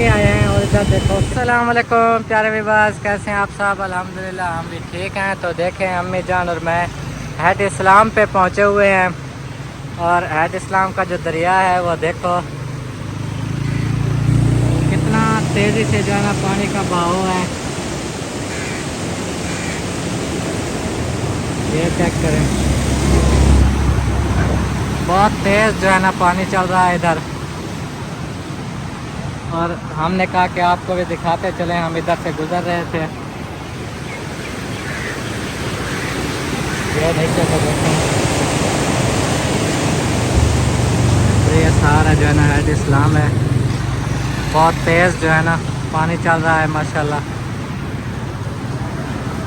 आगे आए हैं और इधर देखो। अस्सलाम वालेकुम प्यारे विवास, कैसे हैं आप सब? अल्हम्दुलिल्लाह हम भी ठीक हैं। तो देखें अम्मी जान और मैं हैड इस्लाम पे पहुंचे हुए हैं और हैड इस्लाम का जो दरिया है वो देखो कितना तेज़ी से जो है ना पानी का बहाव है। ये चेक करें, बहुत तेज़ जो है ना पानी चल रहा है इधर। और हमने कहा कि आपको भी दिखाते चलें, हम इधर से गुजर रहे थे। ये नीचे को देखें, तो ये सारा जो है ना हैड इस्लाम है। बहुत तेज़ जो है ना पानी चल रहा है माशाल्लाह।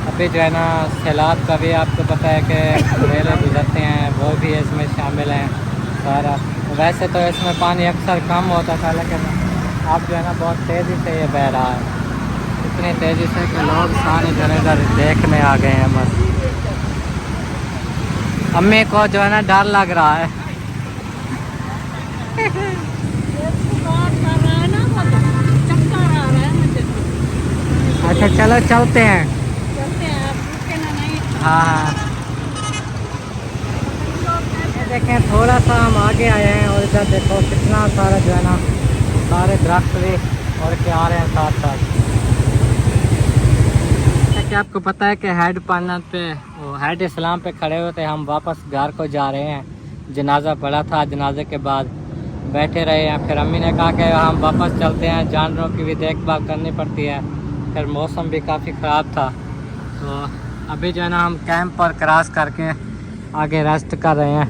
अभी जो है ना सैलाब का भी आपको पता है कि मेले गुजरते हैं, वो भी इसमें शामिल हैं सारा। वैसे तो इसमें पानी अक्सर कम होता था, लेकिन अब जो है ना बहुत तेज़ी से ये बह रहा है। इतनी तेज़ी से कि लोग सारे जो है इधर देखने आ गए हैं बस। अम्मी को जो है ना डर लग रहा है। अच्छा चलो चलते हैं। हाँ हाँ, ये देखें थोड़ा सा हम आगे आए हैं और इधर देखो कितना सारा जो है ना सारे दरख्त भी और के आ रहे हैं साथ साथ। क्या आपको पता है कि हेड पाना पे वो हेड इस्लाम पे खड़े हुए थे, हम वापस घर को जा रहे हैं। जनाजा पड़ा था, जनाजे के बाद बैठे रहे हैं। फिर अम्मी ने कहा कि हम वापस चलते हैं, जानवरों की भी देखभाल करनी पड़ती है। फिर मौसम भी काफ़ी ख़राब था, तो अभी जो है ना हम कैंप पर क्रॉस करके आगे रेस्ट कर रहे हैं।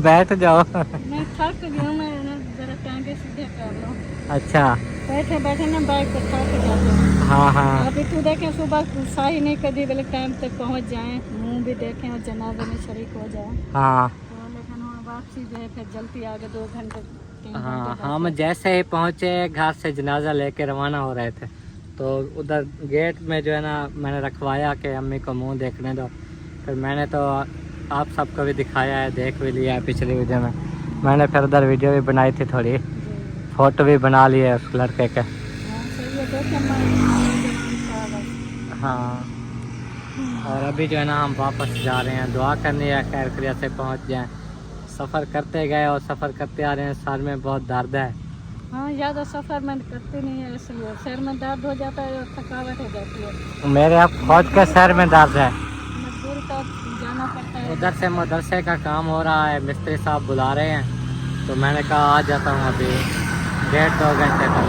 बैठ जाओ। मैं थक गई हूँ, मैं ना जरा टांगे सीधे कर लो। अच्छा, बैठे बैठे ना बाइक पर थक जाते हैं। हाँ हाँ अभी तू देखें सुबह सही नहीं कभी वाले टाइम तक पहुँच जाएं, मुंह भी देखें और जनाजे में शरीक हो जाए। हाँ तो लेकिन हम वापसी जो है फिर जल्दी आगे 2 घंटे 3 हाँ, घंटे हम जैसे ही पहुँचे घर से जनाजा लेके रवाना हो रहे थे, तो उधर गेट में जो है ना मैंने रखवाया कि अम्मी को मुंह देखने दो। फिर मैंने तो आप सबको भी दिखाया है, देख भी लिया है पिछली वीडियो में। मैंने फिर उधर वीडियो भी बनाई थी, थोड़ी फ़ोटो भी बना ली है उस लड़के के। हाँ सही है, देखें हाँ, और अभी जो है ना हम वापस जा रहे हैं। दुआ करनी है खैर खैरियत से पहुँच जाएँ। सफ़र करते गए और सफ़र करते आ रहे हैं, सर में बहुत दर्द है। हाँ ज़्यादा सफ़र में करती नहीं है, इसलिए सिर में दर्द हो जाता है और थकावट हो जाती है। मेरे अब खुद के सर में दर्द है। मजबूरी का जाना पड़ता है। उधर से मदरसे का काम हो रहा है, मिस्त्री साहब बुला रहे हैं, तो मैंने कहा आ जाता हूँ अभी 1.5-2 घंटे तक।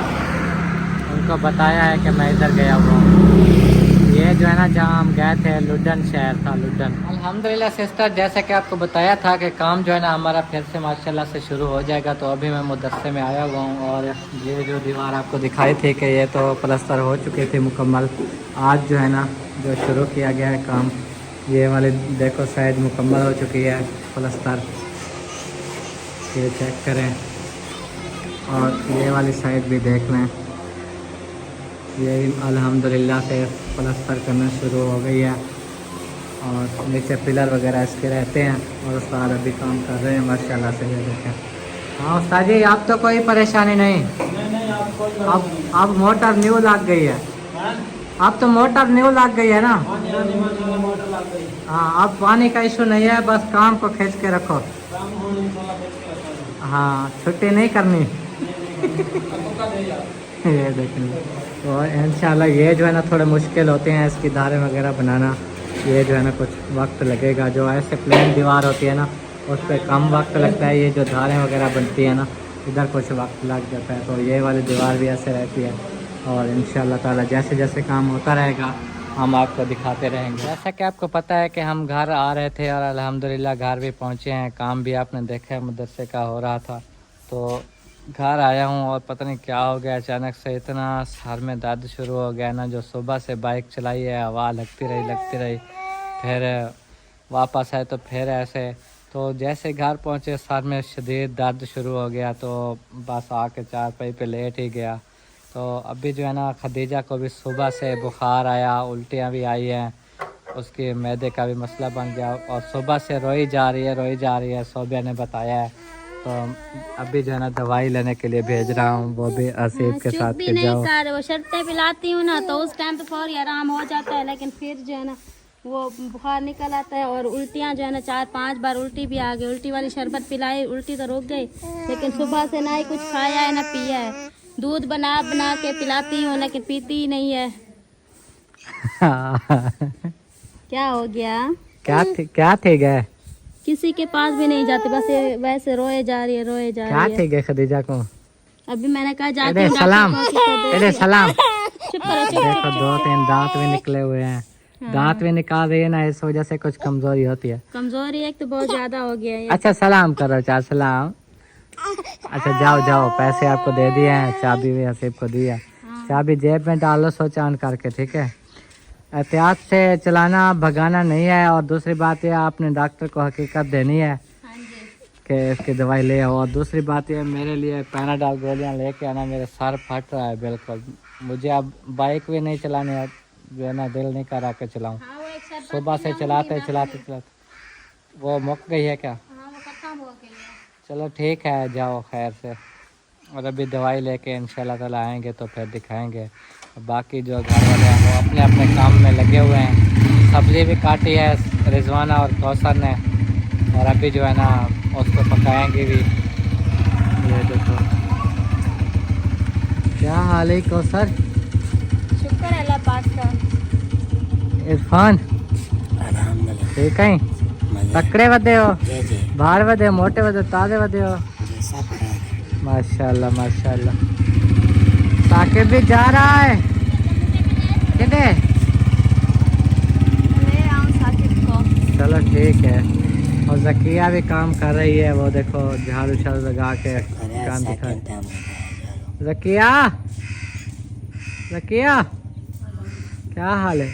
उनको बताया है कि मैं इधर गया हुआ हूँ। ये जो है ना जहाँ हम गए थे लुडन शहर था, लुडन। अल्हम्दुलिल्लाह सिस्टर, जैसे कि आपको बताया था कि काम जो है ना हमारा फिर से माशाल्लाह से शुरू हो जाएगा। तो अभी मैं मदरसे में आया हुआ हूँ और ये जो दीवार आपको दिखाई थी कि ये तो प्लस्तर हो चुकी थी मुकम्मल। आज जो है ना जो शुरू किया गया है काम, ये वाले देखो साइड मुकम्मल हो चुकी है प्लस्तर, ये चेक करें। और ये वाली साइड भी देख लें, ये अल्हम्दुलिल्लाह से प्लस्तर करना शुरू हो गई है। और नीचे पिलर वगैरह इसके रहते हैं और उस्ताद अभी काम कर रहे हैं माशाल्लाह से। ये देखें। हाँ उस्ताद जी, आप तो कोई परेशानी नहीं। अब मोटर न्यू लग गई है। अब तो मोटर न्यू लग गई है ना। हाँ, अब पानी का इशू नहीं है, बस काम को खींच के रखो। हाँ, छुट्टी नहीं करनी। ये देखें, तो इंशाल्लाह ये जो है ना थोड़े मुश्किल होते हैं इसकी धारें वगैरह बनाना। ये जो है ना कुछ वक्त लगेगा, जो ऐसे प्लेन दीवार होती है ना उस पर कम वक्त लगता है। ये जो धारें वगैरह बनती है ना इधर कुछ वक्त लग जाता है। तो ये वाली दीवार भी ऐसे रहती है और इंशाल्लाह ताला जैसे जैसे काम होता रहेगा हम आपको दिखाते रहेंगे। जैसा कि आपको पता है कि हम घर आ रहे थे और अल्हम्दुलिल्लाह घर भी पहुँचे हैं। काम भी आपने देखा है मदरसे का हो रहा था, तो घर आया हूँ और पता नहीं क्या हो गया, अचानक से इतना सर में दर्द शुरू हो गया ना। जो सुबह से बाइक चलाई है, हवा लगती रही, फिर वापस आए तो फिर ऐसे। तो जैसे घर पहुँचे सर में शदीद दर्द शुरू हो गया, तो बस आके चारपाई पे लेट ही गया। तो अभी जो है ना खदीजा को भी सुबह से बुखार आया, उल्टियाँ भी आई हैं, उसके मैदे का भी मसला बन गया और सुबह से रोई जा रही है सोबिया ने बताया है। तो अभी जो है ना दवाई लेने के लिए भेज रहा हूँ, वो भी आसिफ के साथ भी के नहीं जाओ। कर, वो शर्तें पिलाती हूँ ना तो उस टाइम पे फौरी आराम हो जाता है, लेकिन फिर जो है ना वो बुखार निकल आता है और उल्टियाँ जो है ना 4-5 बार उल्टी भी आ गई। उल्टी वाली शरबत पिलाई, उल्टी तो रुक गई, लेकिन सुबह से ना ही कुछ खाया है ना पिया है। दूध बना बना के पिलाती हूँ लेकिन पीती ही नहीं है। क्या हो गया? क्या थे गए? किसी के पास भी नहीं जाती, बस ये वैसे रोए जा रही है, रोए जा क्या रही है। थे गए खदीजा को? अभी मैंने कहा जाके इधर सलाम, इधर सलाम। चुप करो, चुप देखो 2-3 दांत भी निकले हुए हैं। दांत भी निकाल रही है ना, इस वजह से कुछ कमजोरी होती है। कमजोरी एक तो बहुत ज्यादा हो गया है। अच्छा सलाम करो, चार सलाम। अच्छा जाओ जाओ, पैसे आपको दे दिए हैं, चाबी भी आसिफ को दी है। चाबी जेब में डालो सोचान करके, ठीक है? एहतियात से चलाना, भगाना नहीं है। और दूसरी बात यह, आपने डॉक्टर को हकीकत देनी है हाँ जी। कि इसकी दवाई ले आओ। और दूसरी बात यह, मेरे लिए पैनाडॉल गोलियां लेके आना, मेरे सर फट रहा है बिल्कुल। मुझे अब बाइक भी नहीं चलाने है, जो है ना दिल नहीं कर रहा के चलाऊं। हाँ, वो एक शरबत सुबह से चलाते चलाते वो मुक गई है क्या? हाँ, वो खत्म हो गई है। चलो ठीक है, जाओ खैर से। और अभी दवाई लेके इंशाल्लाह ताला आएंगे तो फिर दिखाएंगे। बाकी जो घर वाले हैं वो अपने अपने काम में लगे हुए हैं। सब्ज़ी भी काटी है रिजवाना और कौसर ने, और अभी जो है ना उसको पकाएंगे भी। ये देखो क्या हाल है कौसर? शुक्र है अल्लाह पाक का। इरफान ठीक है? तकड़े वधे हो, बाहर वधे, मोटे वधे, ताजे वधे हो? माशाल्लाह माशाल्लाह। साकिब भी जा रहा है किधर? ले आऊं साकिब को। चलो ठीक है। और जकिया भी काम कर रही है, वो देखो झाड़ू झाड़ू लगा के काम दिखा। जकिया, जकिया क्या हाल है?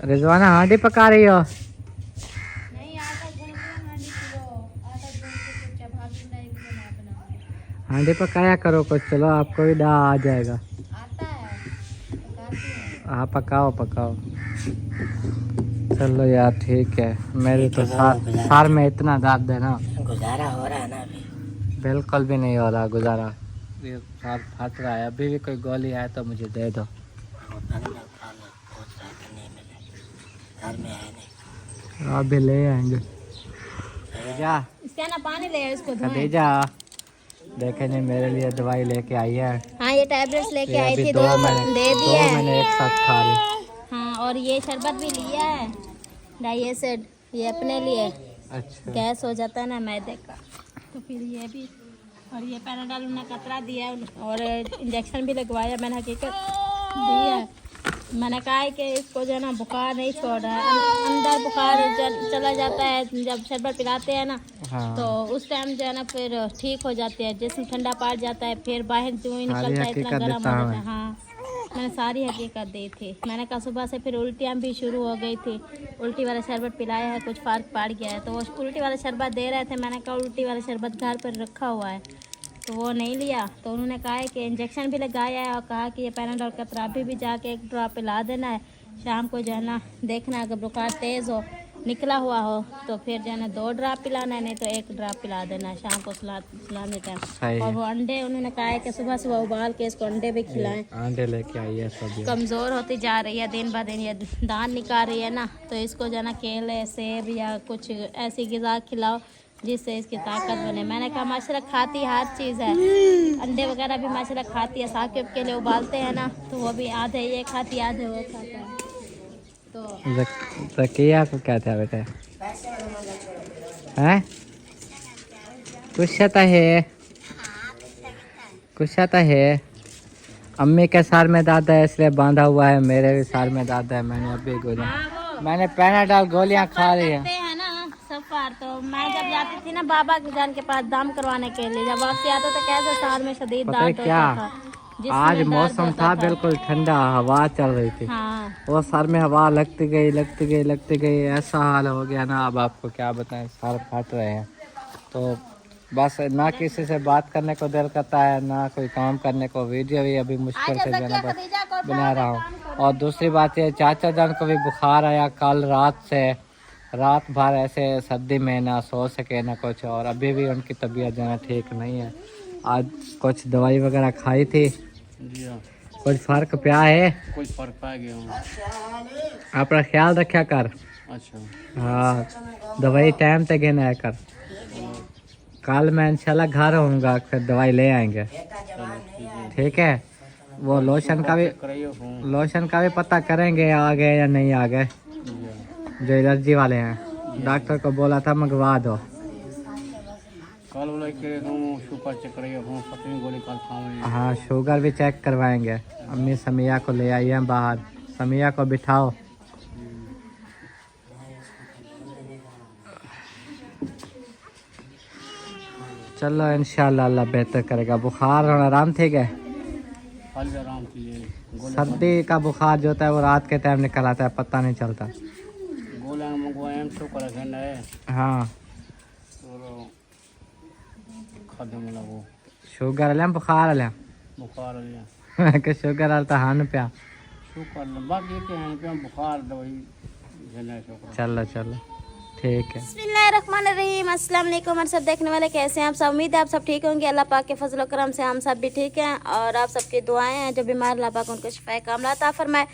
रिजवाना हांडी पका रही हो? नहीं, आटा गूंद दो, हांडी पिरो, आटा गूंद के कुछ चपाती नहीं बनाना। हांडी पकाया करो कुछ, चलो आपको भी दा आ जाएगा। आता है, पकाती हूँ। हाँ पकाओ पकाओ। चलो यार ठीक है। मेरे तो सार में इतना दर्द है ना, गुजारा हो रहा है ना अभी? बिल्कुल भी नहीं हो रहा गुजारा। ये सार फट रहा है। अभी भी कोई गोली आए तो मुझे दे दो। घर में है नहीं। अभी ले आएंगे। जा इसका ना पानी ले इसको धोएं। खदीजा देखे नहीं, मेरे लिए दवाई लेके आई है। हाँ, ये टैबलेट्स लेके ये आई अभी थी, दो दो मैंने दे दी है। मैंने एक साथ खा ली। हाँ, और ये शरबत भी लिया है डाइएसिड, ये अपने लिए। अच्छा गैस हो जाता है ना मैदे का, तो फिर ये भी। और ये पैराडाल उन्हें कतरा दिया है और इंजेक्शन भी लगवाया। मैंने हकीकत दी है, मैंने कहा है कि इसको जो है ना बुखार नहीं छोड़ रहा है, अंदर बुखार चला जाता है जब शरबत पिलाते हैं ना। हाँ। तो उस टाइम जो है ना फिर ठीक हो जाते हैं, जिसम ठंडा पड़ जाता है, फिर बाहर जो ही निकलता है इतना गर्म हो जाता है। हाँ, मैंने सारी हकीकत दी थी। मैंने कहा सुबह से फिर उल्टियाँ भी शुरू हो गई थी, उल्टी वाला शरबत पिलाया है, कुछ फ़र्क पड़ गया है। तो वो उल्टी वाला शरबत दे रहे थे, मैंने कहा उल्टी वाला शरबत घर पर रखा हुआ है, तो वो नहीं लिया। तो उन्होंने कहा है कि इंजेक्शन भी लगाया है और कहा कि ये पैनाडोल का तरापी भी जाके 1 ड्रॉप पिला देना है। शाम को जो है ना देखना, अगर बुखार तेज़ हो, निकला हुआ हो, तो फिर जो है ना 2 ड्रॉप पिलाना है, नहीं तो 1 ड्रॉप पिला देना है शाम को सुलाने टाइम। और वो अंडे उन्होंने कहा है कि सुबह सुबह उबाल के इसको अंडे भी खिलाएं। अंडे लेके आई है सब। कमज़ोर होती जा रही है दिन ब दिन, ये दांत निकाल रही है ना, तो इसको जो है ना केले, सेब या कुछ ऐसी ग़िज़ा खिलाओ जिससे इसकी ताकत बने। मैंने कहा माशाल्लाह खाती हर चीज़ है, अंडे वगैरह भी माशाल्लाह खाती है। साकिब के लिए उबालते हैं ना, तो वो भी आधे ये खाती है, आधे वो खाता है। तो जकिया को क्या था बेटा? हैं? कुछ आता है, कुछ आता है। अम्मी के सार में दादा है इसलिए बांधा हुआ है, मेरे भी सार में दादा है। मैंने अभी मैंने पैनाडॉल गोलियां खा रही है ना सफर। तो मैं जब जाती थी ना बाबा के जान के पास दाम करवाने के लिए, जब वापसी आता तो कैसे सार में शदीद दर्द होता क्या था। आज मौसम था बिल्कुल ठंडा, हवा चल रही थी। हाँ, वो सर में हवा लगती गई लगती गई लगती गई, ऐसा हाल हो गया ना, अब आपको क्या बताएं, सर फट रहे हैं। तो बस ना किसी से बात करने को दिल करता है, ना कोई काम करने को। वीडियो भी अभी मुश्किल से बना रहा हूँ। और दूसरी बात ये, चाचा जान को भी बुखार आया कल रात से, रात भर ऐसे सर्दी में ना सो सके ना कुछ, और अभी भी उनकी तबीयत जो है ठीक नहीं है। आज कुछ दवाई वगैरह खाई थी जी हाँ, कुछ फर्क पिया है? कुछ फर्क पा गया हूँ। अपना ख्याल रखा कर। अच्छा हाँ, दवाई टाइम से गिना है कर। कल मैं इंशाल्लाह घर होऊंगा, फिर दवाई ले आएंगे, ठीक है? वो लोशन का भी पता करेंगे आ गए या नहीं आ गए, जो एलर्जी वाले हैं। डॉक्टर को बोला था मंगवा दो। कल बोला कि शुगर चेक कराइए हूँ, 7वीं गोली कल खाऊंगी। हाँ, शुगर भी चेक करवाएंगे। अम्मी समिया को ले आई हैं बाहर, समिया को बिठाओ। चलो इंशाल्लाह अल्लाह बेहतर करेगा। बुखार और आराम ठीक है? कल भी आराम कीजिए। सर्दी का बुखार जो होता है वो रात के टाइम निकल आता है, पता नहीं चलता। गोलियाँ मंगवाए शुक्र है। हाँ, और खाद्य मिला वो शुगर वाले बुखार वाले बुखार लिया के शुगर वाला तो हान पिया। शुक्र बाकी के हैं पे बुखार दवाई देना शुक्र। चलो चलो ठीक है। बिस्मिल्लाहिर्रहमानिर्रहीम। अस्सलाम वालेकुम। और सब देखने वाले कैसे हैं आप सब? उम्मीद है आप सब ठीक होंगे। अल्लाह पाक के फजल करम से हम सब भी ठीक हैं, और आप सबकी दुआएं हैं। जो बीमार अल्लाह पाक उनको शिफाए कामला अता फरमाए,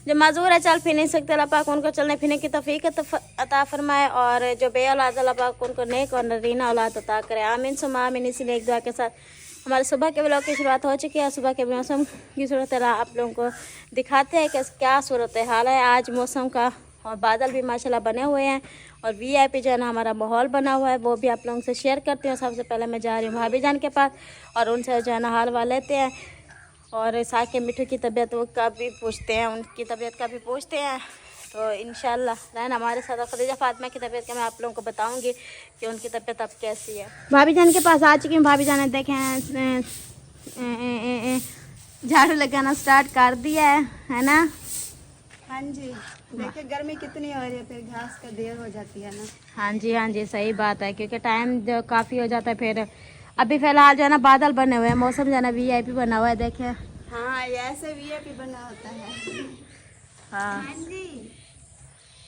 जो माजूर है चल फिर नहीं सकते अल्लाह पाक उनको चलने फिरने की तौफीक अता फरमाए, और जो बे औलाद अल्लाह पाक उनको नेक और नरीना औलाद अता करे। आमीन सुमा आमीन। इसीलिए एक दुआ के साथ हमारे सुबह के व्लॉग की शुरुआत हो चुकी है। सुबह के मौसम की सूरत आप लोगों को दिखाते हैं कि क्या सूरत हाल है आज मौसम का, और बादल भी माशाल्लाह बने हुए हैं, और वीआईपी जो है ना हमारा माहौल बना हुआ है, वो भी आप लोगों से शेयर करती हूँ। सबसे पहले मैं जा रही हूँ भाभी जान के पास, और उनसे जो है ना हाल वाल लेते हैं, और साके मिठू की तबीयत का भी पूछते हैं, उनकी तबीयत का भी पूछते हैं। तो इंशाल्लाह रहना हमारे साथ। और खदीजा फातिमा की तबीयत का मैं आप लोगों को बताऊंगी कि उनकी तबीयत अब कैसी है। भाभी जान के पास आ चुकी हूँ। भाभी जान ने देखें झाड़ू लगाना स्टार्ट कर दिया है ना? हाँ जी, देखिए गर्मी कितनी हो रही है, फिर घास का देर हो जाती है ना। हाँ जी सही बात है, क्योंकि टाइम जो काफ़ी हो जाता है। फिर अभी फ़िलहाल जो है ना बादल बने हुए हैं, मौसम जो है ना वीआईपी बना हुआ है। देखे हाँ, ये ऐसे वीआईपी बना होता है। हाँ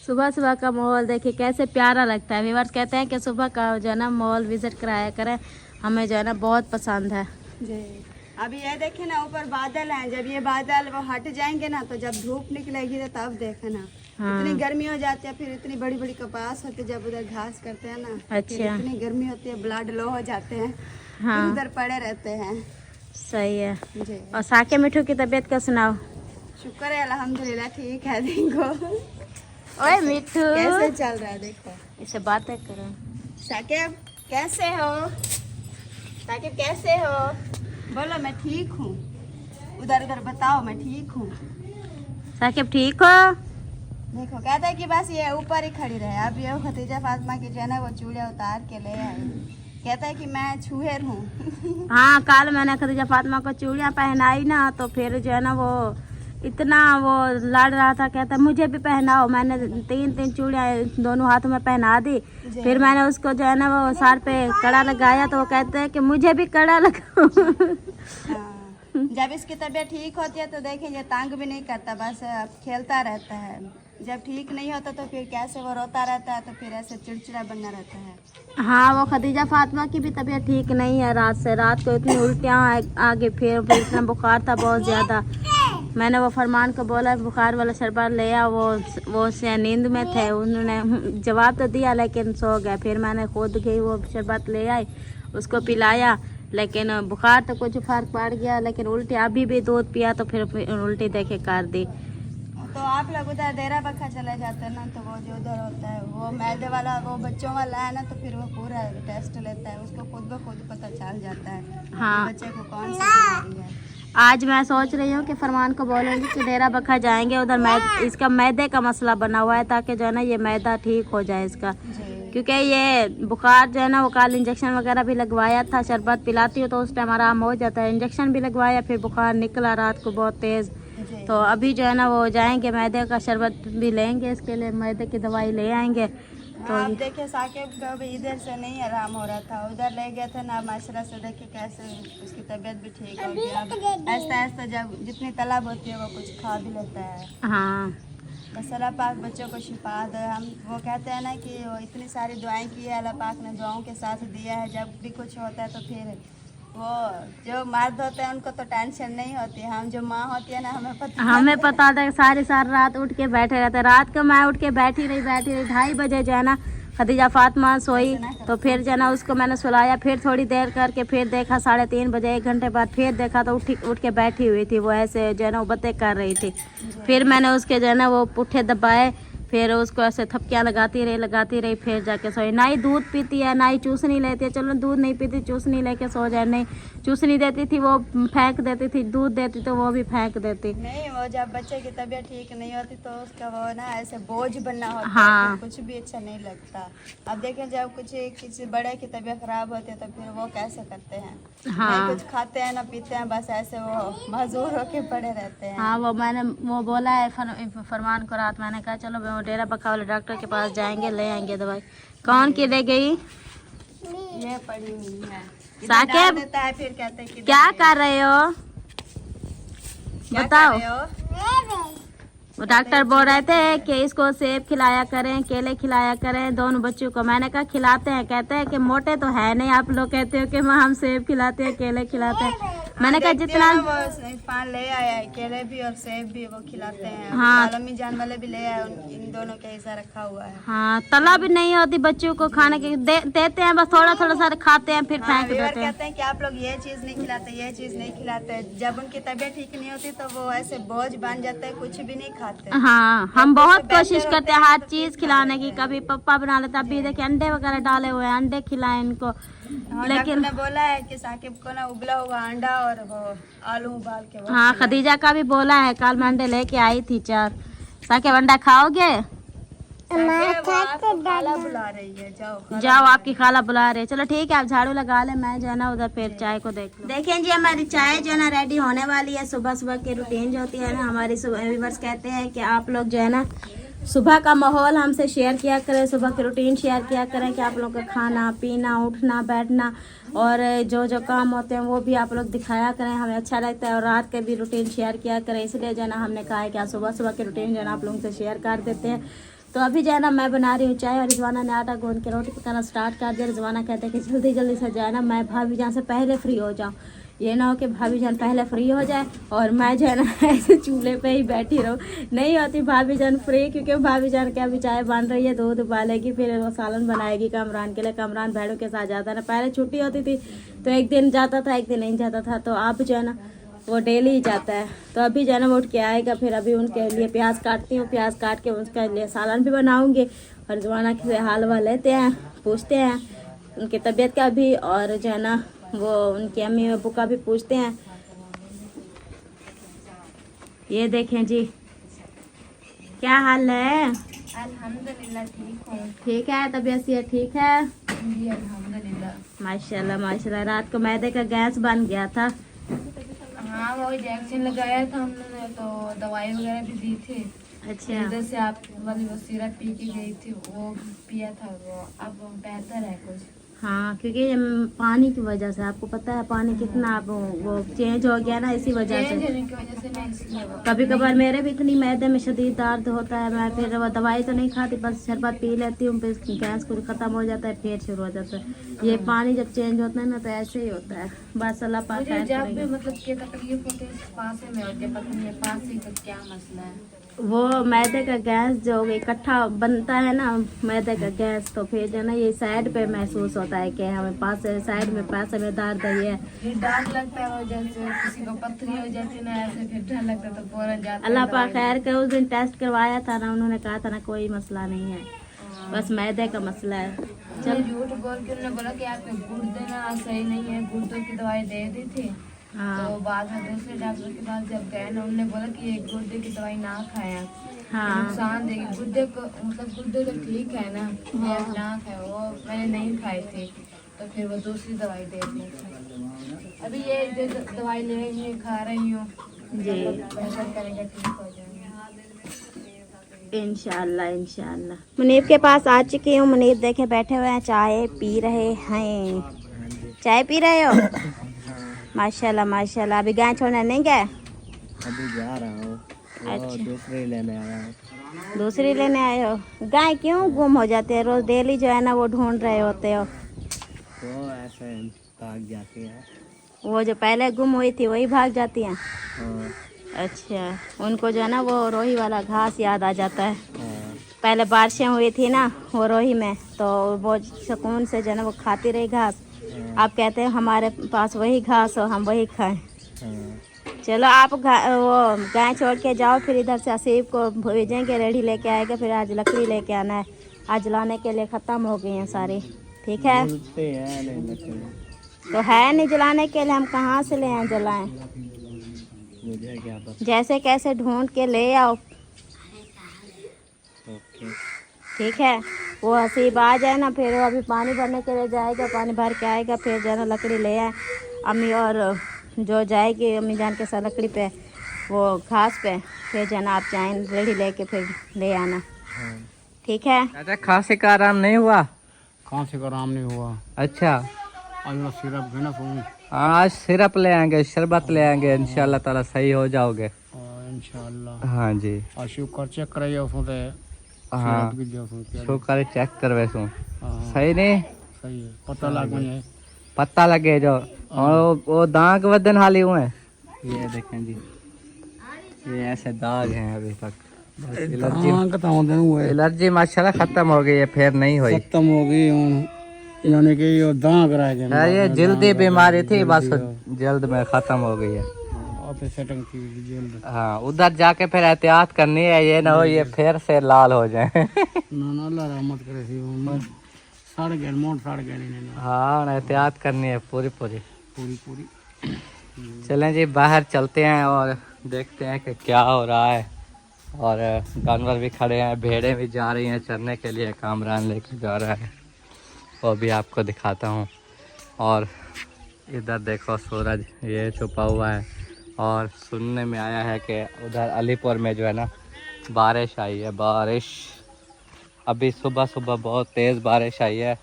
सुबह सुबह का माहौल देखिए कैसे प्यारा लगता है। व्यूअर्स कहते हैं कि सुबह का जो है ना माहौल विजिट कराया करें, हमें जो है ना बहुत पसंद है जी। अभी ये देखिए ना ऊपर बादल हैं, जब ये बादल वो हट जाएंगे ना तो जब धूप निकलेगी तो तब देखे ना। हाँ। इतनी गर्मी हो जाती है, फिर इतनी बड़ी बड़ी कपास होती है, जब उधर घास करते हैं ना। अच्छा। फिर इतनी गर्मी होती है, ब्लड लो हो जाते हैं। हाँ। फिर उधर पड़े रहते हैं सही है। जी। और साके मिठू की तबीयत का सुनाओ। शुक्र है अल्हम्दुलिल्लाह ठीक है। देखो ओए मिठू कैसे चल रहा है, देखो। इससे बातें करो। साकिब कैसे हो? साकिब कैसे हो? बोलो मैं ठीक हूँ। उधर उधर बताओ मैं ठीक हूँ। साकिब ठीक हो? देखो कहता है कि बस ये ऊपर ही खड़ी रहे। अब ये खदीजा फातिमा की जो है ना वो चूड़ियाँ उतार के ले आई। कहता है कि मैं छुहेर हूँ। हाँ, कल मैंने खदीजा फातिमा को चूड़ियाँ पहनाई ना, तो फिर जो है ना वो इतना वो लड़ रहा था, कहता मुझे भी पहनाओ। मैंने तीन चूड़ियाँ दोनों हाथों में पहना दी। फिर मैंने उसको जो है ना वो सर पे कड़ा लगाया, तो वो कहते हैं कि मुझे भी कड़ा लगाओ। हाँ। जब इसकी तबीयत ठीक होती है तो देखें ये तंग भी नहीं करता, बस खेलता रहता है। जब ठीक नहीं होता तो फिर कैसे वो रोता रहता है, तो फिर ऐसे चिड़चिड़ा बना रहता है। हाँ, वो खदीजा फातिमा की भी तबीयत ठीक नहीं है। रात को इतनी उल्टियाँ आगे, फिर इतना बुखार था बहुत ज़्यादा। मैंने वो फरमान को बोला बुखार वाला शरबत ले आ, वो से नींद में थे, उन्होंने जवाब तो दिया लेकिन सो गए। फिर मैंने खुद गई वो शरबत ले आई, उसको पिलाया, लेकिन बुखार तो कुछ फ़र्क पड़ गया, लेकिन उल्टी अभी भी दूध पिया तो फिर उल्टी देखे कर दी। तो आप लोग उधर देरा बखा चले जाते हैं ना, तो वो जो उधर होता है वो मैदे वाला वो बच्चों वाला है ना, तो फिर वो पूरा टेस्ट लेता है, उसको खुद ब खुद पता चल जाता है हाँ। बच्चे को कौन सी बीमारी है। आज मैं सोच रही हूँ कि फरमान को बोलूँगी कि डेरा बखा जाएंगे, उधर इसका मैदे का मसला बना हुआ है, ताकि जो है ना ये मैदा ठीक हो जाए इसका। क्योंकि ये बुखार जो है ना वो कल इंजेक्शन वगैरह भी लगवाया था, शरबत पिलाती हो तो उस टाइम आराम हो जाता है। इंजेक्शन भी लगवाया, फिर बुखार निकला रात को बहुत तेज़। तो अभी जो है ना वो जाएंगे, मैदे का शरबत भी लेंगे, इसके लिए मैदे की दवाई ले आएंगे। तो आप देखिए साकिब का भी इधर से नहीं आराम हो रहा था, उधर ले गए थे ना, माशाल्लाह से देखिए कैसे उसकी तबीयत भी ठीक हो गई। अब ऐसा ऐसा जब जितनी तलब होती है वो कुछ खा भी लेता है। हाँ, बस अल्लाह पाक बच्चों को शिफा दे। हम वो कहते हैं ना कि वो इतनी सारी दुआएं की है, अल्लाह पाक ने दुआओं के साथ दिया है। जब भी कुछ होता है तो फिर वो जो मर्द होते हैं उनको तो टेंशन नहीं होती, हम जो माँ होती है ना हमें पता था सारी रात उठ के बैठे रहते। रात को मैं उठ के बैठी रही 2:30 बजे जो है ना खदीजा फातिमा सोई, तो फिर जो है ना उसको मैंने सुलाया, फिर थोड़ी देर करके फिर देखा 3:30 बजे, 1 घंटे बाद फिर देखा तो उठ के बैठी हुई थी वो, ऐसे जो है ना वो बातें कर रही थी। फिर मैंने उसके जो है ना वो पुट्ठे दबाए, फिर उसको ऐसे थपकियाँ लगाती रही, फिर जाके सोई। ना ही दूध पीती है ना ही चूसनी लेती है। चलो दूध नहीं पीती, चूसनी लेके सो जाए, नहीं चूसनी देती थी वो फेंक देती थी, दूध देती तो वो भी फेंक देती। नहीं, वो जब बच्चे की तबीयत ठीक नहीं होती तो उसका वो ना ऐसे बोझ बनना होता हाँ। है, कुछ भी अच्छा नहीं लगता। अब देखें जब किसी बड़े की तबीयत खराब होती है तो फिर वो कैसे करते हैं? हाँ। नहीं कुछ खाते हैं ना पीते हैं, बस ऐसे वो मजबूर होके पड़े रहते हैं। हाँ, वो मैंने वो बोला है फरमान को रात, मैंने कहा चलो डेरा बक्का वाले डॉक्टर के पास जाएंगे, ले आएंगे दवाई। कौन की ले गई? ये पड़ी हुई है। साकिब देता है फिर कहते हैं कि क्या कर रहे हो क्या बताओ। कर रहे हो? वो डॉक्टर बोल रहे थे कि इसको सेब खिलाया करें, केले खिलाया करें दोनों बच्चों को। मैंने कहा खिलाते हैं, कहते हैं कि मोटे तो है नहीं, आप लोग कहते हो कि माँ हम सेब खिलाते हैं, केले खिलाते हैं। मैंने कहा जितना पान ले आया है, केले भी और सेब भी वो खिलाते हैं। हाँ। अम्मी जान वाले भी ले आए, इन दोनों के हिस्सा रखा हुआ है। हाँ, तला भी नहीं होती बच्चों को खाने की, देते हैं बस थोड़ा सा खाते हैं, फिर फेंक देते हैं। कहते हैं कि आप लोग ये चीज नहीं खिलाते, ये चीज नहीं खिलाते। जब उनकी तबीयत ठीक नहीं होती तो वो ऐसे बोझ बन जाते हैं, कुछ भी नहीं खाते। हाँ, हम बहुत कोशिश करते हैं हर चीज खिलाने की। कभी पप्पा बना लेते, अभी देखिए अंडे वगैरह डाले हुए हैं, अंडे खिलाएं इनको। लेकिन ने बोला है कि साकिब को ना उबला हुआ अंडा और वो आलू उबाल के वो हाँ, खदीजा का भी बोला है, कल मैं अंडे लेके आई थी 4। साकिब अंडा खाओगे? खाला बुला रही है, जाओ आपकी खाला बुला रही है। चलो ठीक है, आप झाड़ू लगा ले, मैं जो है ना उधर फिर चाय को देख लूं। देखें जी, हमारी चाय जो है ना रेडी होने वाली है। सुबह की रूटीन जो होती है ना हमारी, सुबह व्यूअर्स कहते हैं कि आप लोग जो है ना सुबह का माहौल हमसे शेयर किया करें, सुबह की रूटीन शेयर किया करें कि आप लोग का खाना पीना, उठना बैठना और जो काम होते हैं वो भी आप लोग दिखाया करें, हमें अच्छा लगता है। और रात के भी रूटीन शेयर किया करें, इसलिए जो है ना हमने कहा है कि सुबह की रूटीन जो है ना आप लोगों से शेयर कर देते हैं। तो अभी जो है ना मैं बना रही हूँ चाय और रिजवाना ने आटा गूंद के रोटी पकाना स्टार्ट कर दिया। रिजवाना कहते हैं कि जल्दी से जो है ना मैं भाभी जान से पहले फ्री हो जाऊँ, ये ना हो कि भाभी जान पहले फ्री हो जाए और मैं जो है ना ऐसे चूल्हे पे ही बैठी रहूँ। नहीं होती भाभी जान फ्री, क्योंकि भाभी जान के अभी चाय बन रही है, दूध उबालेगी, फिर वो सालन बनाएगी कमरान के लिए। कमरान भेड़ों के साथ जाता है ना, पहले छुट्टी होती थी तो एक दिन जाता था एक दिन नहीं जाता था, तो अब जो है ना वो डेली ही जाता है। तो अभी जो है ना वो उठ के आएगा, फिर अभी उनके लिए प्याज काटती हूँ, प्याज काट के उसके लिए सालन भी बनाऊँगी। और जवाना से हाल वाल लेते हैं, पूछते हैं उनकी तबीयत का भी, और जो है ना वो उनकी अम्मी अब्बू का भी पूछते हैं। ये देखें जी, क्या हाल है? अल्हम्दुलिल्लाह ठीक है। ठीक है, तबीयत ये ठीक है? जी अल्हम्दुलिल्लाह। माशाल्लाह। रात को मैदे का गैस बन गया था। हाँ, वो इंजेक्शन लगाया था हमने, तो दवाई वगैरह भी दी थी। अच्छा, इधर से आप वाली वो सिरप पी के गई थी, वो पिया था, वो अब बेहतर है कुछ। हाँ, क्योंकि ये पानी की वजह से, आपको पता है पानी कितना अब वो चेंज हो गया ना, इसी वजह से। कभी कभार मेरे भी इतनी मैदे में शदीद दर्द होता है, मैं फिर वो दवाई तो नहीं खाती, बस शरबत पी लेती हूँ, फिर गैस कुछ ख़त्म हो जाता है, फिर शुरू हो जाता है। ये पानी जब चेंज होता है ना तो ऐसे ही होता है। बस अल्लाह पाक खैर करेंगे। मतलब कि तकलीफ होती है पास में होती है, पता नहीं पास ही का क्या मसला है। वो मैदे का गैस जो इकट्ठा बनता है ना, मैदे का गैस, तो फिर जो है ना ये साइड पे महसूस होता है कि हमें पास साइड में पास में दर्द है, ये डर लगता है, जैसे किसी को पथरी हो जाती है ना, ऐसे फिर डर लगता है तो फौरन जाता है। अल्लाह पाक खैर करे। उस दिन टेस्ट करवाया था ना, उन्होंने कहा था ना कोई मसला नहीं है, बस मैदे का मसला है। चल झूठ बोल के उन्होंने बोला कि आपके गुर्दे ना सही नहीं है, गुर्दों की दवाई दे दी थी। हाँ तो बाद में दूसरे डॉक्टर के पास जब गए ना, उन्होंने बोला कि ये गुर्दे की दवाई ना खाया, हाँ नुकसान देगी गुर्दे को। मतलब गुर्दे तो ठीक है ना, ये अब ना खाए, वो मैंने नहीं खाई थी, तो फिर वो दूसरी दवाई दे दी। अभी ये दवाई ले रही हूँ, खा रही हूँ जी, बेहतर करेगा, ठीक हो जाएगा इंशाल्लाह। मुनीब के पास आ चुकी हूँ। मुनीब देखे बैठे हुए हैं, चाय पी रहे हैं। चाय पी रहे हो? माशाल्लाह। अभी गाय छोड़ने नहीं गए? अभी जा रहा हूँ। अच्छा, दूसरी लेने आया हूँ। दूसरी लेने आए हो। गाय क्यों गुम हो जाते हैं? रोज डेली जो है ना वो ढूंढ रहे होते हो। वो ऐसे भाग जाती है। वो जो पहले गुम हुई थी वही भाग जाती हैं? हाँ। अच्छा, उनको जो है ना वो रोही वाला घास याद आ जाता है। हाँ। पहले बारिशें हुई थी ना वो रोही में, तो वो सुकून से जो है ना वो खाती रही घास। आप कहते हैं हमारे पास वही घास हो, हम वही खाएं। हाँ। चलो आप वो गाय छोड़ के जाओ, फिर इधर से आसिफ को भेजेंगे, रेडी लेके आएगा। फिर आज लकड़ी लेके आना है, आज लाने के लिए ख़त्म हो गई हैं सारी। ठीक है, बोलते हैं नहीं लकड़ी। तो है नहीं जलाने के लिए, हम कहाँ से ले आए जलाएं? मुझे क्या पता। जैसे कैसे ढूंढ के ले आओ। ओके। ठीक है, वो हसीब आ जाए ना, फिर वो अभी पानी भरने के लिए जाएगा, पानी भर के आएगा, फिर जो है ना लकड़ी ले आए। अम्मी और जो जाएगी अम्मी जान के साथ लकड़ी पे, वो घास पे, फिर जो है ना आप जाएँ रेडी लेके फिर ले आना। ठीक है। चाचा खांसी का आराम नहीं हुआ? खांसी का आराम नहीं हुआ। अच्छा, आज वो सिरप भी ना फोन आज सिरप ले आएंगे, शरबत ले आएंगे, इंशाल्लाह ताला सही हो जाओगे। इंशाल्लाह। हाँ जी। और शुगर चेक कराइए उसमें हाँ, सिरप भी दियो उसमें। शुक्र चेक करवे सू हाँ, सही नहीं सही है, पता लग गई है। पता लगे जो। और वो दाग वदन हाली हुए हैं। ये देखें जी, ये ऐसे दाग हैं अभी तक। बस एलर्जी माशाल्लाह खत्म हो गई है, फिर नहीं हुई। खत्म हो गई यानी कि ये दाग रह गए। हाँ, ये जल्दी बीमारी थी, बस जल्द में खत्म हो गई है। सेटिंग थी जल्द। हाँ, उधर जाके फिर एहतियात करनी है, ये ना हो ये फिर से लाल हो जाए। ना अल्लाह रहमत करे सी सड़ गए, मोट सड़ गए नहीं। हाँ, एहतियात करनी है पूरी पूरी। पूरी चलें जी, बाहर चलते हैं और देखते हैं कि क्या हो रहा है। और जानवर भी खड़े हैं, भेड़ें भी जा रही हैं चरने के लिए, कामरान लेके जा रहा है, वो भी आपको दिखाता हूँ। और इधर देखो सूरज ये छुपा हुआ है। और सुनने में आया है कि उधर अलीपुर में जो है ना बारिश आई है, बारिश अभी सुबह सुबह बहुत तेज़ बारिश आई है।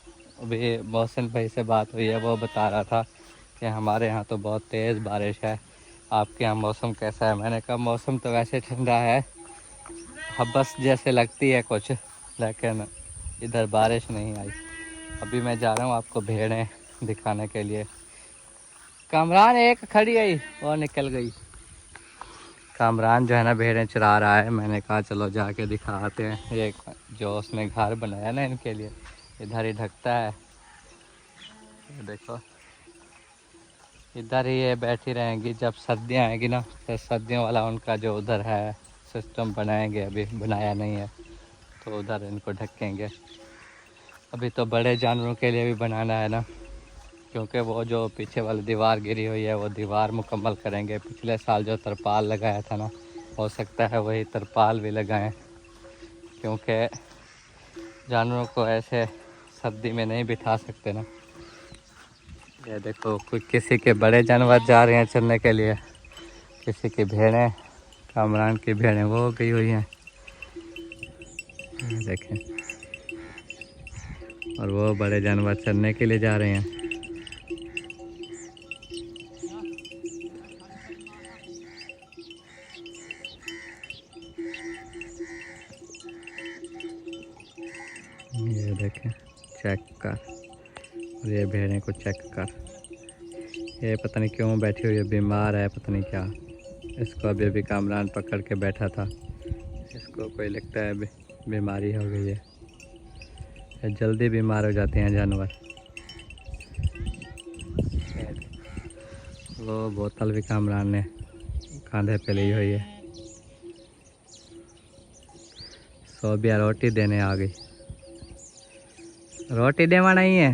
अभी मौसम भाई से बात हुई है, वो बता रहा था कि हमारे यहाँ तो बहुत तेज़ बारिश है, आपके यहाँ मौसम कैसा है? मैंने कहा मौसम तो वैसे ठंडा है, हबस जैसे लगती है कुछ, लेकिन इधर बारिश नहीं आई। अभी मैं जा रहा हूँ आपको भेड़ें दिखाने के लिए। कामरान एक खड़ी आई और निकल गई। कामरान जो है ना भेड़ें चरा रहा है, मैंने कहा चलो जाके दिखाते हैं। ये जो उसने घर बनाया ना इनके लिए, इधर ही ढकता है, देखो इधर ही ये बैठी रहेंगी। जब सर्दियाँ आएगी ना, तो सर्दियों वाला उनका जो उधर है सिस्टम बनाएंगे, अभी बनाया नहीं है, तो उधर इनको ढकेंगे। अभी तो बड़े जानवरों के लिए भी बनाना है ना, क्योंकि वो जो पीछे वाली दीवार गिरी हुई है वो दीवार मुकम्मल करेंगे। पिछले साल जो तरपाल लगाया था ना, हो सकता है वही तरपाल भी लगाएं, क्योंकि जानवरों को ऐसे सर्दी में नहीं बिठा सकते ना। ये देखो कोई किसी के बड़े जानवर जा रहे हैं चरने के लिए, किसी की भेड़ें, कामरान की भेड़ें वो गई हुई हैं, देखें। और वो बड़े जानवर चरने के लिए जा रहे हैं। ये देखें, चेक कर, और ये भेड़ें को चेक कर। ये पता नहीं क्यों बैठी हुई है, बीमार है पता नहीं क्या। इसको अभी अभी कामरान पकड़ के बैठा था, इसको कोई लगता है बीमारी हो गई है। ये जल्दी बीमार हो जाते हैं जानवर। वो बोतल भी कामरान ने कांधे पे ली हुई है। सोबिया रोटी देने आ गई। रोटी देवा नहीं है?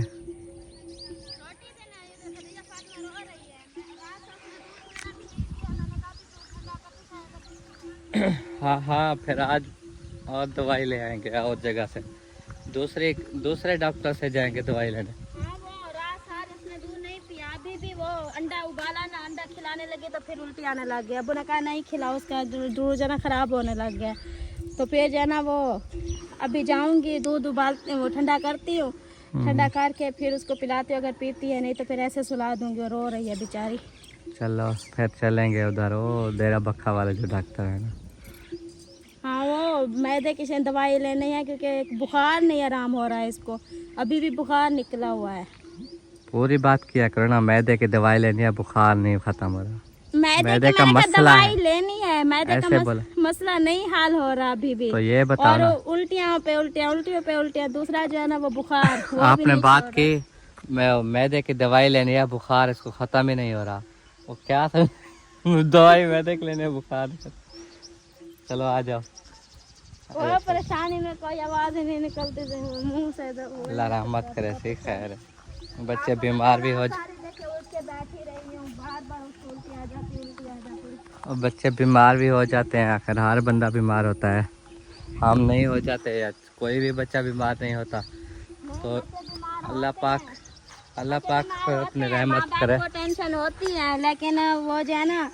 हाँ हाँ, फिर आज और दवाई ले आएंगे और जगह से, दूसरे डॉक्टर से जाएंगे दवाई लेने। हाँ, वो रात सार उसने दूध नहीं पिया, अभी भी वो अंडा उबाला ना, अंडा खिलाने लगे तो फिर उल्टी आने लग गया। बुना कहा नहीं खिलाओ, उसका दूध जो ना खराब होने लग गया। तो फिर जो है ना वो अभी जाऊंगी, दूध उबालती हूँ, ठंडा करती हूँ, ठंडा करके फिर उसको पिलाती हूँ, अगर पीती है, नहीं तो फिर ऐसे सुला दूंगी। और रो रही है बेचारी। चलो फिर चलेंगे उधर, वो डेरा बक्खा वाले जो डॉक्टर है ना, मैदे की दवाई लेनी है क्योंकि बुखार नहीं आराम हो रहा है इसको, अभी भी बुखार निकला हुआ है। पूरी बात किया करो ना, मैदे की दवाई लेनी है, बुखार नहीं खत्म हो रहा। मैदे का मसला दवाई लेनी है, मैदे का बोला। मसला नहीं हाल हो रहा अभी भी। तो ये बताओ और ना, उल्टियाँ पे उल्टियाँ, दूसरा जो है ना वो बुखार। वो भी आपने नहीं बात छोड़ की मैदे की दवाई लेनी है, बुखार इसको खत्म ही नहीं हो रहा। वो क्या था दवाई मैदे की लेनी है, बुखार। चलो आ जाओ। वो परेशानी में कोई आवाज ही नहीं निकलती थी मुंह से। अल्लाह रहमत करे, ठीक है। बच्चे बीमार भी हो और बच्चे बीमार भी हो जाते हैं। आखिर हर बंदा बीमार होता है, हम नहीं हो जाते या कोई भी बच्चा बीमार नहीं होता। तो अल्लाह पाक अपने रहमत करे। टेंशन होती है, लेकिन वो जो है ना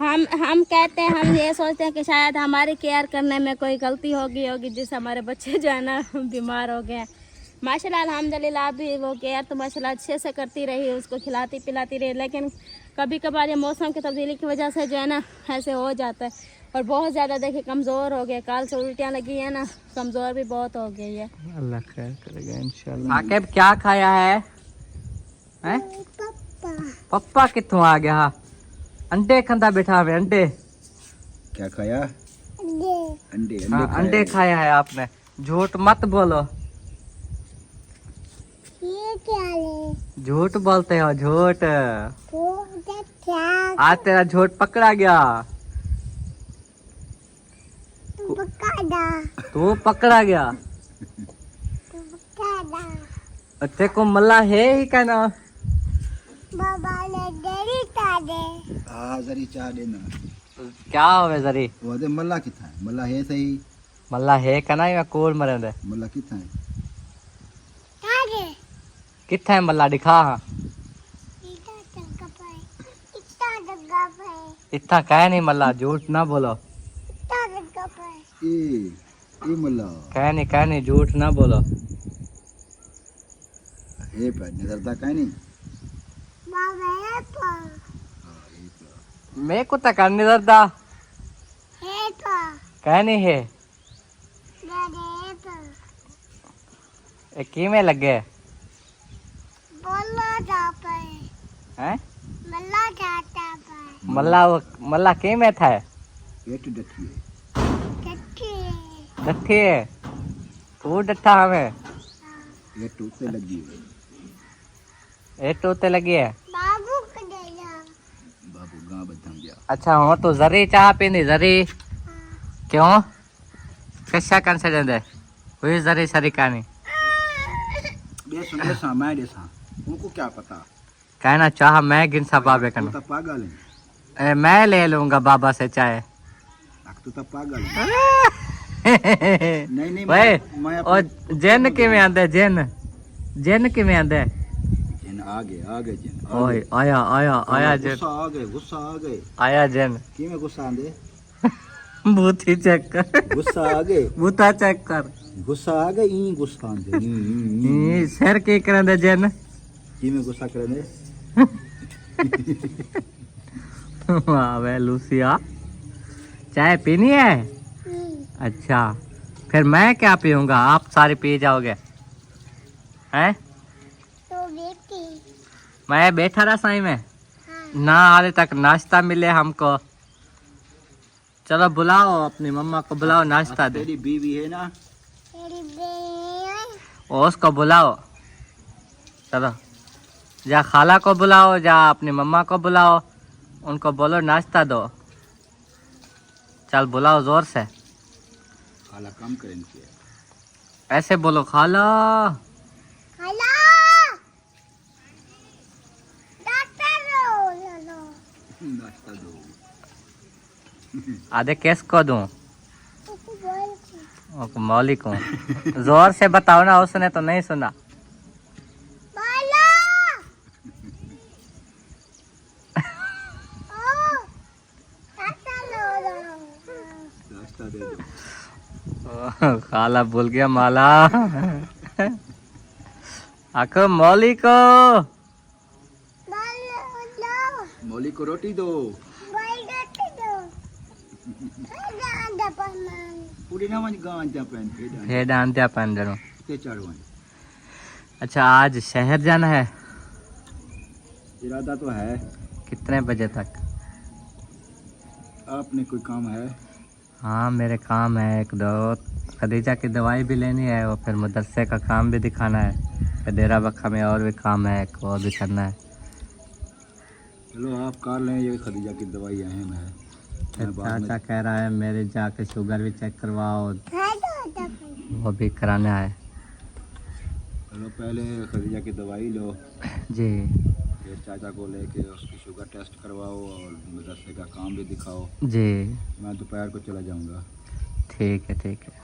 हम कहते हैं, हम ये सोचते हैं कि शायद हमारी केयर करने में कोई गलती होगी जिससे हमारे बच्चे जो है ना बीमार हो गए। माशाल्लाह अल्हम्दुलिल्लाह अभी वो केयर तो माशाल्लाह अच्छे से करती रही, उसको खिलाती पिलाती रही, लेकिन कभी कभार ये मौसम की तब्दीली की वजह से जो है ना ऐसे हो जाता है। और बहुत ज़्यादा देखिए कमज़ोर हो गए, काल से उल्टियाँ लगी है ना, कमज़ोर भी बहुत हो गई है। अल्लाह खैर करेगा इंशाल्लाह। आकिब क्या खाया है? पप्पा कित्थों आ गया? अंडे खंदा बैठा है। अंडे क्या खाया? अंडे अंडे खाया है आपने। झूठ मत बोलो। झूठ बोलते हो, झूठ। आज तेरा झूठ पकड़ा गया। तू पकड़ा गया। अच्छे को मल्ला है ही कहना। बाबा ने जरी चा दे। हाँ जरी चाह देना। क्या होवे जरी? वो दे मल्ला कितना है? मल्ला है सही। मल्ला है कहना या कोल मरे दे? मल्ला कितना है? कितना है मल्ला दिखा। हाँ इतना कह नहीं मल्ला, झूठ ना बोलो। ए मल्ला कह नहीं झूठ ना बोलो। हे पर नजरता कह नहीं। मैं को तक नहीं डरता। कह नहीं है की में लगे हैं? मल्ला के में था? पेट डठी डठी है तू डठा हमें। ये टूटे लगी है। ए टूटे लगी है। बाबू गाँव बदम गया। अच्छा हो तो जरी चाह पीनी जरी क्यों कैसा कर से दे वही जरी सरी कहानी देसा मैं देसा उनको क्या पता। कहना चाह मैं गिनसा बाबे तू का तो पागल है। मैं ले लूंगा बाबा से चाय। तू तो पागल है। नहीं भाई मैं और जेन के में आंदे जेन के में आंदे आगे जिन ओए आया जेन गुस्सा आ गए आया जेन की में गुस्सा आंदे बूथी चेक कर गुस्सा आ गए बूथा चेक कर गुस्सा आ गए ई गुस्सा आंदे सर के करंदे जेन की में गुस्सा करने। वाह वे लूसिया चाय पीनी है? अच्छा फिर मैं क्या पीऊंगा, आप सारे पी जाओगे हैं? मैं बैठा रहा साई में ना आने तक नाश्ता मिले हमको। चलो बुलाओ अपनी मम्मा को, बुलाओ नाश्ता दे। तेरी बीवी है ना? और उसको बुलाओ। चलो जा खाला को बुलाओ, जा अपनी मम्मा को बुलाओ, उनको बोलो नाश्ता दो। चल बुलाओ जोर से। खाला काम करें ऐसे बोलो खाला। नाश्ता दो। आधे केस को दूं? मौली को जोर से बताओ ना, उसने तो नहीं सुना। नाश्ता दे दो। खाला भूल गया माला। आखो मौली को मौली को रोटी दो। पूरी ना वन गांव जा पेन फिर डांते अपन जरूर। के चढ़वन। अच्छा आज शहर जाना है, इरादा तो है। कितने बजे तक? आपने कोई काम है? हाँ मेरे काम है एक दो, खदीजा की दवाई भी लेनी है और फिर मदरसे का काम भी दिखाना है, फिर डेरा बखा में और भी काम है, एक और भी करना है। चलो आप कर लें, ये खदीजा की दवाई अहम है। फिर मैं बाद में- चाचा कह रहा है मेरे जाके शुगर भी चेक करवाओ, वो भी कराना है। चलो पहले खदीजा की दवाई लो, जी फिर चाचा को लेके उसकी शुगर टेस्ट करवाओ और मदरसे का काम भी दिखाओ। जी मैं दोपहर को चला जाऊंगा। ठीक है ठीक है।